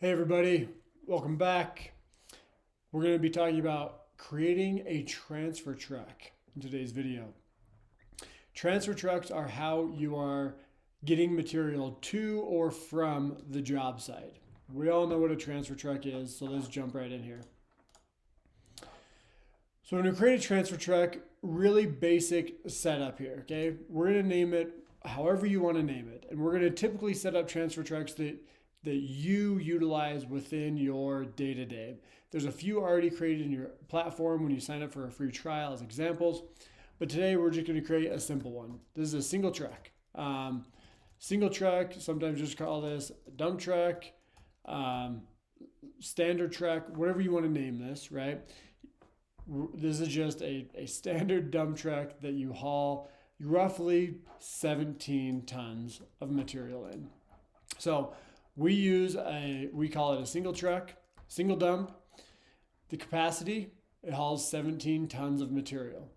Hey everybody, welcome back. We're going to be talking about creating a transfer truck in today's video. Transfer trucks are how you are getting material to or from the job site. We all know what a transfer truck is, so let's jump right in here. So when we create a transfer truck, really basic setup here, okay? We're going to name it however you want to name it. And we're going to typically set up transfer trucks that you utilize within your day-to-day. There's a few already created in your platform when you sign up for a free trial as examples. But today we're just going to create a simple one. This is a single truck. Single truck, sometimes just call this a dump truck, standard truck, whatever you want to name this, right? This is just a standard dump truck that you haul roughly 17 tons of material in. So we call it a single truck, single dump. The capacity, it hauls 17 tons of material.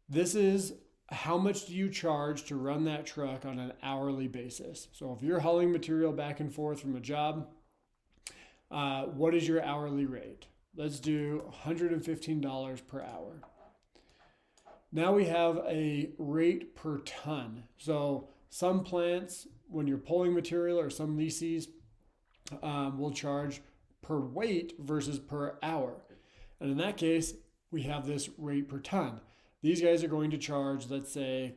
This is how much do you charge to run that truck on an hourly basis. So if you're hauling material back and forth from a job, what is your hourly rate? Let's do $115 per hour. Now we have a rate per ton. So some plants, when you're pulling material, or some leases will charge per weight versus per hour. And in that case, we have this rate per ton. These guys are going to charge, let's say,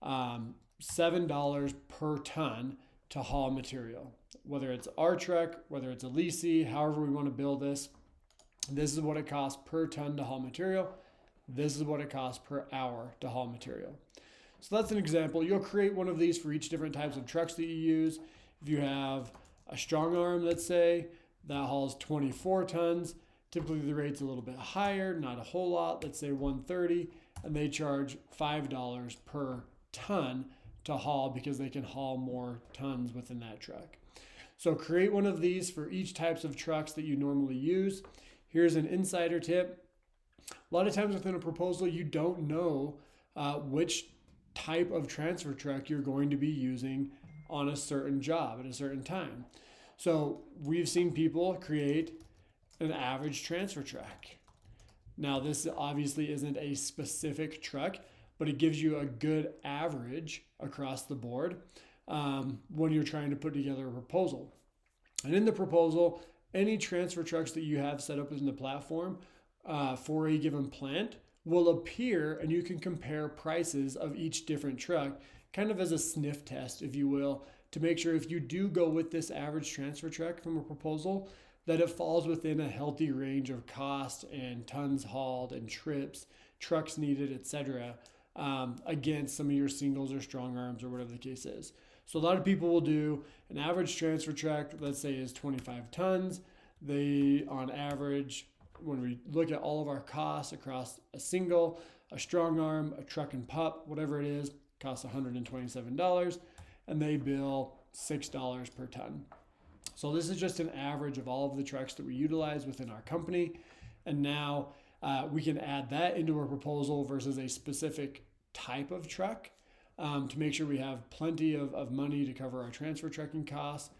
$7 per ton to haul material. Whether it's our truck, whether it's a leasee, however we want to build this, this is what it costs per ton to haul material. This is what it costs per hour to haul material. So that's an example. You'll create one of these for each different types of trucks that you use. If you have a strong arm, let's say, that hauls 24 tons, typically the rate's a little bit higher, not a whole lot, let's say 130, and they charge $5 per ton to haul because they can haul more tons within that truck. So create one of these for each types of trucks that you normally use. Here's an insider tip. A lot of times within a proposal, you don't know which type of transfer truck you're going to be using on a certain job at a certain time. So we've seen people create an average transfer truck. Now this obviously isn't a specific truck, but it gives you a good average across the board when you're trying to put together a proposal. And in the proposal, any transfer trucks that you have set up in the platform for a given plant will appear, and you can compare prices of each different truck kind of as a sniff test, if you will, to make sure if you do go with this average transfer truck from a proposal, that it falls within a healthy range of cost and tons hauled and trips, trucks needed, etc., against some of your singles or strong arms or whatever the case is. So a lot of people will do an average transfer truck, let's say is 25 tons. They, on average, when we look at all of our costs across a single, a strong arm, a truck and pup, whatever it is, costs $127, and they bill $6 per ton. So this is just an average of all of the trucks that we utilize within our company. And now we can add that into a proposal versus a specific type of truck to make sure we have plenty of money to cover our transfer trucking costs.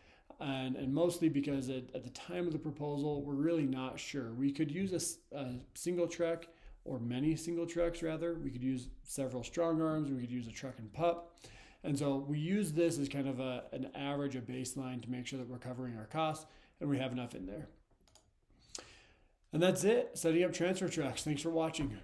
And mostly because at the time of the proposal, we're really not sure. We could use a single truck, or many single trucks rather. We could use several strong arms. We could use a truck and pup. And so we use this as kind of an average, a baseline to make sure that we're covering our costs and we have enough in there. And that's it, setting up transfer trucks. Thanks for watching.